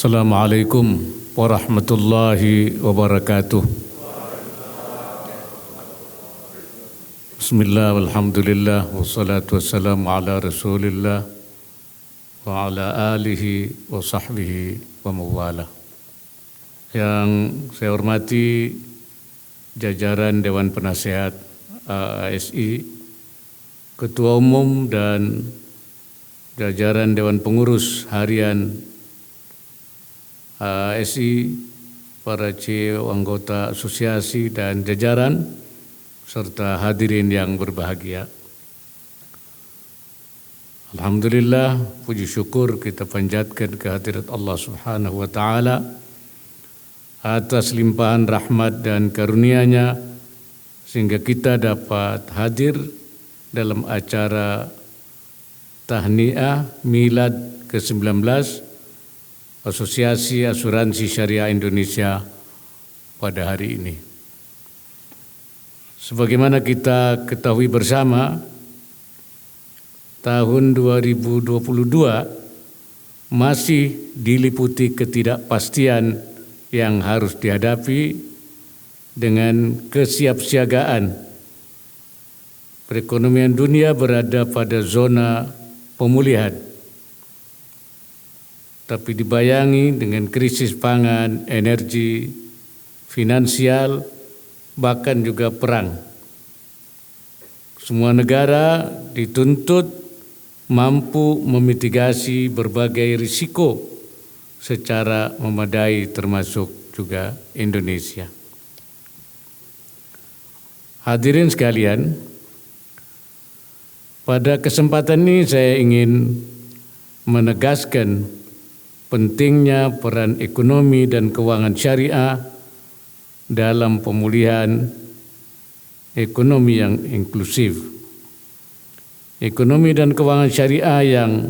Assalamualaikum warahmatullahi wabarakatuh. Bismillah, walhamdulillah, wassalatu wassalamu ala rasulillah wa ala alihi wa sahbihi wa mawala. Yang saya hormati jajaran Dewan Penasehat AASI, Ketua Umum dan jajaran Dewan Pengurus Harian AASI, para CEO, anggota asosiasi dan jajaran, serta hadirin yang berbahagia. Alhamdulillah, puji syukur kita panjatkan kehadirat Allah Subhanahu wa Ta'ala atas limpahan rahmat dan karunia-Nya sehingga kita dapat hadir dalam acara tahniah milad ke-19 Asosiasi Asuransi Syariah Indonesia pada hari ini. Sebagaimana kita ketahui bersama, tahun 2022 masih diliputi ketidakpastian yang harus dihadapi dengan kesiapsiagaan. Perekonomian dunia berada pada zona pemulihan, tapi dibayangi dengan krisis pangan, energi, finansial, bahkan juga perang. Semua negara dituntut mampu memitigasi berbagai risiko secara memadai, termasuk juga Indonesia. Hadirin sekalian, pada kesempatan ini saya ingin menegaskan pentingnya peran ekonomi dan keuangan syariah dalam pemulihan ekonomi yang inklusif. Ekonomi dan keuangan syariah yang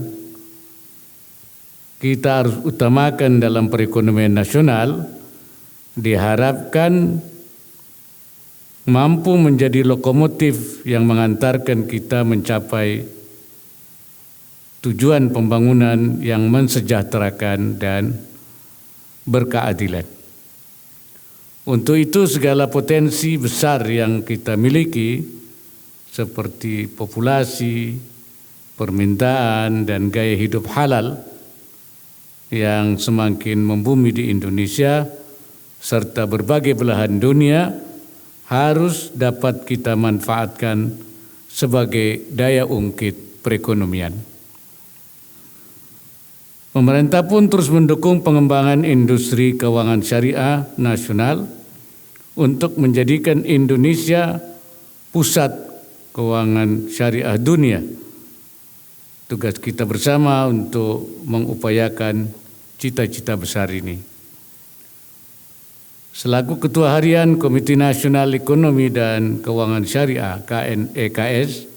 kita harus utamakan dalam perekonomian nasional diharapkan mampu menjadi lokomotif yang mengantarkan kita mencapai tujuan pembangunan yang mensejahterakan dan berkeadilan. Untuk itu segala potensi besar yang kita miliki seperti populasi, permintaan, dan gaya hidup halal yang semakin membumi di Indonesia serta berbagai belahan dunia harus dapat kita manfaatkan sebagai daya ungkit perekonomian. Pemerintah pun terus mendukung pengembangan industri keuangan syariah nasional untuk menjadikan Indonesia pusat keuangan syariah dunia. Tugas kita bersama untuk mengupayakan cita-cita besar ini. Selaku Ketua Harian Komite Nasional Ekonomi dan Keuangan Syariah KNEKS,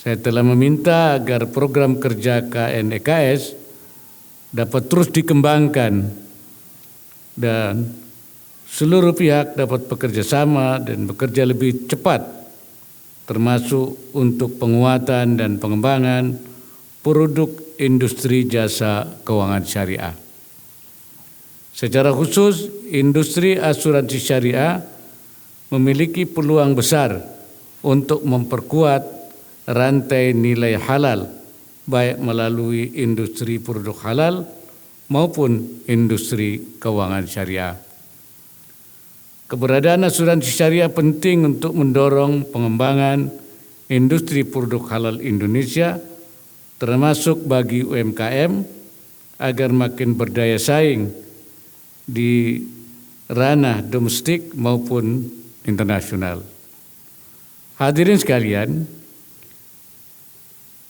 saya telah meminta agar program kerja KNEKS dapat terus dikembangkan dan seluruh pihak dapat bekerja sama dan bekerja lebih cepat, termasuk untuk penguatan dan pengembangan produk industri jasa keuangan syariah. Secara khusus, industri asuransi syariah memiliki peluang besar untuk memperkuat rantai nilai halal, baik melalui industri produk halal maupun industri keuangan syariah. Keberadaan asuransi syariah penting untuk mendorong pengembangan industri produk halal Indonesia, termasuk bagi UMKM, agar makin berdaya saing di ranah domestik maupun internasional. Hadirin sekalian,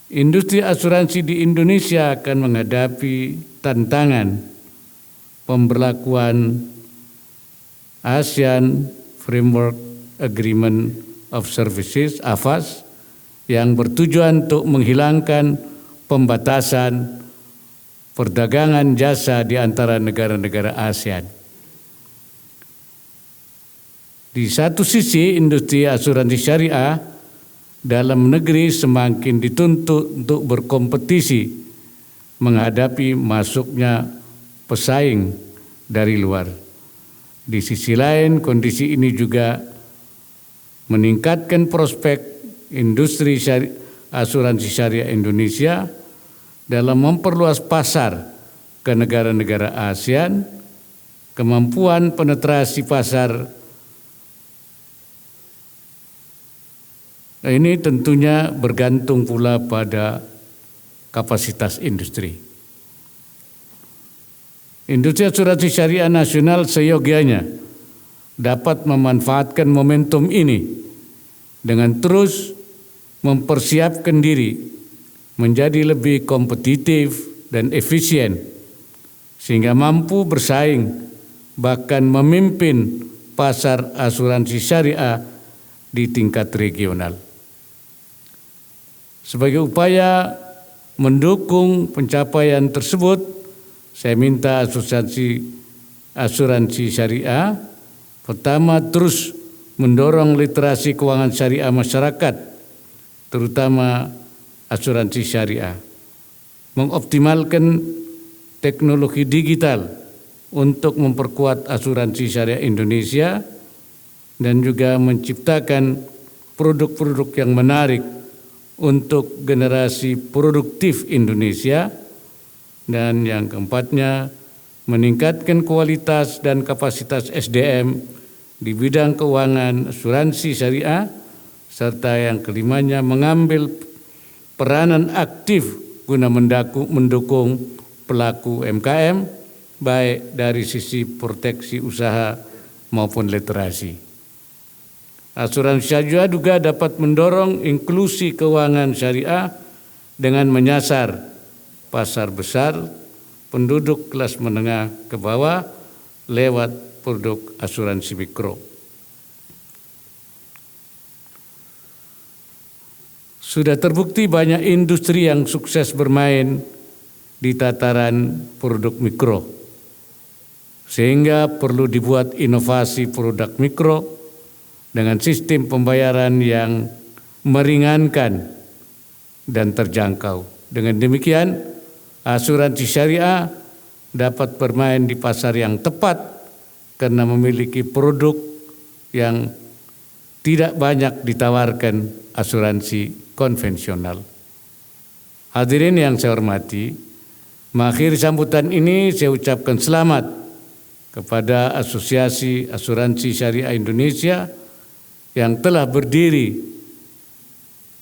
industri asuransi di Indonesia akan menghadapi tantangan pemberlakuan ASEAN Framework Agreement of Services (AFAS) yang bertujuan untuk menghilangkan pembatasan perdagangan jasa di antara negara-negara ASEAN. Di satu sisi, industri asuransi syariah dalam negeri semakin dituntut untuk berkompetisi menghadapi masuknya pesaing dari luar. Di sisi lain, kondisi ini juga meningkatkan prospek industri asuransi syariah Indonesia dalam memperluas pasar ke negara-negara ASEAN. Kemampuan penetrasi pasar ini tentunya bergantung pula pada kapasitas industri. Industri asuransi syariah nasional seyogianya dapat memanfaatkan momentum ini dengan terus mempersiapkan diri menjadi lebih kompetitif dan efisien sehingga mampu bersaing bahkan memimpin pasar asuransi syariah di tingkat regional. Sebagai upaya mendukung pencapaian tersebut, saya minta asuransi syariah pertama terus mendorong literasi keuangan syariah masyarakat, terutama asuransi syariah, mengoptimalkan teknologi digital untuk memperkuat asuransi syariah Indonesia dan juga menciptakan produk-produk yang menarik untuk generasi produktif Indonesia. Dan yang keempatnya, meningkatkan kualitas dan kapasitas SDM di bidang keuangan asuransi syariah, serta yang kelimanya mengambil peranan aktif guna mendukung pelaku UMKM baik dari sisi proteksi usaha maupun literasi. Asuransi syariah juga dapat mendorong inklusi keuangan syariah dengan menyasar pasar besar, penduduk kelas menengah ke bawah lewat produk asuransi mikro. Sudah terbukti banyak industri yang sukses bermain di tataran produk mikro, sehingga perlu dibuat inovasi produk mikro dengan sistem pembayaran yang meringankan dan terjangkau. Dengan demikian, asuransi syariah dapat bermain di pasar yang tepat karena memiliki produk yang tidak banyak ditawarkan asuransi konvensional. Hadirin yang saya hormati, mengakhiri sambutan ini saya ucapkan selamat kepada Asosiasi Asuransi Syariah Indonesia yang telah berdiri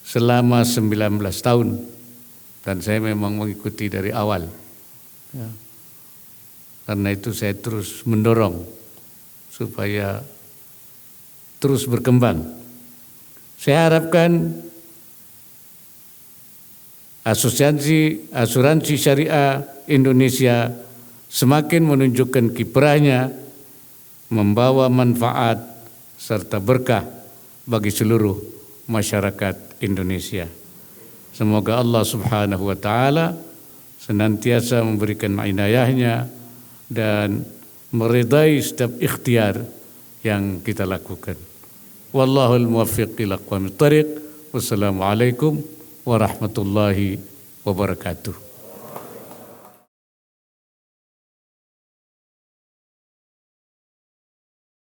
selama 19 tahun dan saya memang mengikuti dari awal. Ya. Karena itu saya terus mendorong supaya terus berkembang. Saya harapkan Asuransi Syariah Indonesia semakin menunjukkan kiprahnya membawa manfaat serta berkah bagi seluruh masyarakat Indonesia. Semoga Allah Subhanahu wa taala senantiasa memberikan inayahnya dan meridai setiap ikhtiar yang kita lakukan. Wallahul muwaffiq ila aqwamit thariq. Wassalamualaikum warahmatullahi wabarakatuh.